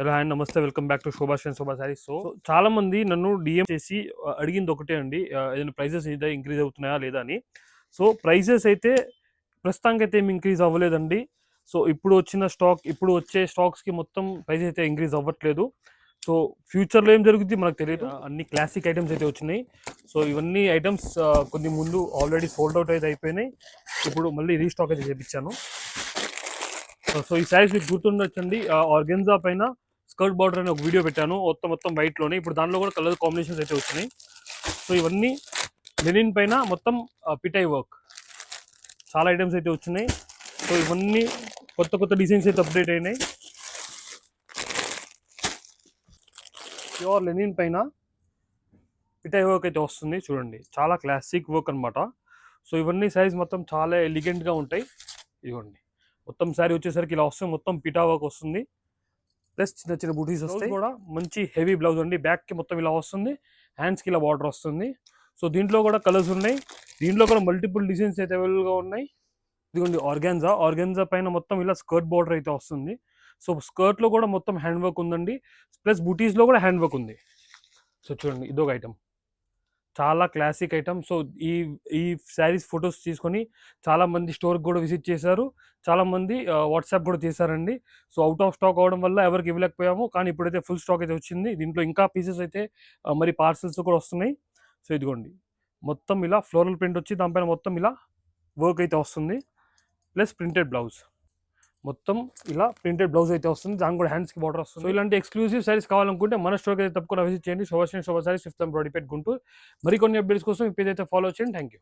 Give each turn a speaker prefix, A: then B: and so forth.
A: Hello and నమస్తే, welcome back to Shobha and Shobha saris. So చాలా మంది నన్ను డిఎం చేసి అడిగింది ఒకటే అండి, ఏదైనా ప్రైజెస్ అయితే ఇంక్రీజ్ అవుతున్నాయా లేదా అని. సో ప్రైజెస్ అయితే ప్రస్తుతానికి అయితే ఏమి ఇంక్రీజ్ అవ్వలేదండి. సో ఇప్పుడు వచ్చిన స్టాక్, ఇప్పుడు వచ్చే స్టాక్స్కి మొత్తం ప్రైస్ అయితే ఇంక్రీజ్ అవ్వట్లేదు. సో ఫ్యూచర్లో ఏం జరుగుతుంది మనకు తెలియదు. అన్ని క్లాసిక్ ఐటమ్స్ అయితే వచ్చినాయి. సో ఇవన్నీ ఐటమ్స్ కొన్ని ముందు ఆల్రెడీ సోల్డ్ అవుట్ అయితే అయిపోయినాయి. ఇప్పుడు మళ్ళీ రీస్టాక్ అయితే చేయించాను. సో ఈ సారీస్ మీకు గుర్తుండొచ్చండి, ఆర్గెన్జా పైన స్కర్ట్ బార్డర్ అని ఒక వీడియో పెట్టాను, మొత్తం వైట్లోనే. ఇప్పుడు దాంట్లో కూడా కలర్ కాంబినేషన్స్ అయితే వచ్చినాయి. సో ఇవన్నీ లెనిన్ పైన మొత్తం పిటై వర్క్, చాలా ఐటమ్స్ అయితే వచ్చినాయి. సో ఇవన్నీ కొత్త డిజైన్స్ అయితే అప్డేట్ అయినాయి. ప్యూర్ లెనిన్ పైన పిటై వర్క్ అయితే వస్తుంది, చూడండి చాలా క్లాసిక్ వర్క్ అనమాట. సో ఇవన్నీ సైజ్ మొత్తం చాలా ఎలిగెంట్గా ఉంటాయి. ఇదిగోండి, మొత్తం శారీ వచ్చేసరికి ఇలా వస్తుంది, మొత్తం పిటా వర్క్ వస్తుంది, ప్లస్ చిన్న చిన్న బూటీస్ వస్తాయి కూడా. మంచి హెవీ బ్లౌజ్ అండి, బ్యాక్కి మొత్తం ఇలా వస్తుంది, హ్యాండ్స్కి ఇలా బార్డర్ వస్తుంది. సో దీంట్లో కూడా కలర్స్ ఉన్నాయి, దీంట్లో కూడా మల్టిపుల్ డిజైన్స్ అయితే అవైలబుల్గా ఉన్నాయి. ఇదిగోండి ఆర్గాన్జా పైన మొత్తం ఇలా స్కర్ట్ బార్డర్ అయితే వస్తుంది. సో స్కర్ట్లో కూడా మొత్తం హ్యాండ్ వర్క్ ఉందండి, ప్లస్ బూటీస్లో కూడా హ్యాండ్ వర్క్ ఉంది. సో చూడండి, ఇదొక ఐటమ్, చాలా క్లాసిక్ ఐటమ్. సో ఈ ఈ శారీస్ ఫొటోస్ తీసుకొని చాలామంది స్టోర్కి కూడా విజిట్ చేశారు, చాలామంది వాట్సాప్ కూడా చేశారండి. సో అవుట్ ఆఫ్ స్టాక్ అవడం వల్ల ఎవరికి ఇవ్వలేకపోయాము, కానీ ఇప్పుడైతే ఫుల్ స్టాక్ అయితే వచ్చింది. దీంట్లో ఇంకా పీసెస్ అయితే మరి పార్సల్స్ కూడా వస్తున్నాయి. సో ఇదిగోండి, మొత్తం ఇలా ఫ్లోరల్ ప్రింట్ వచ్చి దానిపైన మొత్తం ఇలా వర్క్ అయితే వస్తుంది, ప్లస్ ప్రింటెడ్ బ్లౌజ్, మొత్తం ఇలా ప్రింటెడ్ బ్లౌజ్ అయితే వస్తుంది, దాని కూడా హ్యాండ్స్కి బార్డర్ వస్తుంది. సో ఇలాంటి ఎక్స్క్లూజివ్ సారీస్ కావాలనుకుంటే మన స్టోర్కి అయితే తప్పకుండా విజిట్ చేయండి. శోభా సారీస్ 5th ఫ్లోర్, గుంటూరు. మరికొన్ని అప్డేట్స్ కోసం ఇప్పుడు అయితే ఫాలో చేయండి. Thank you.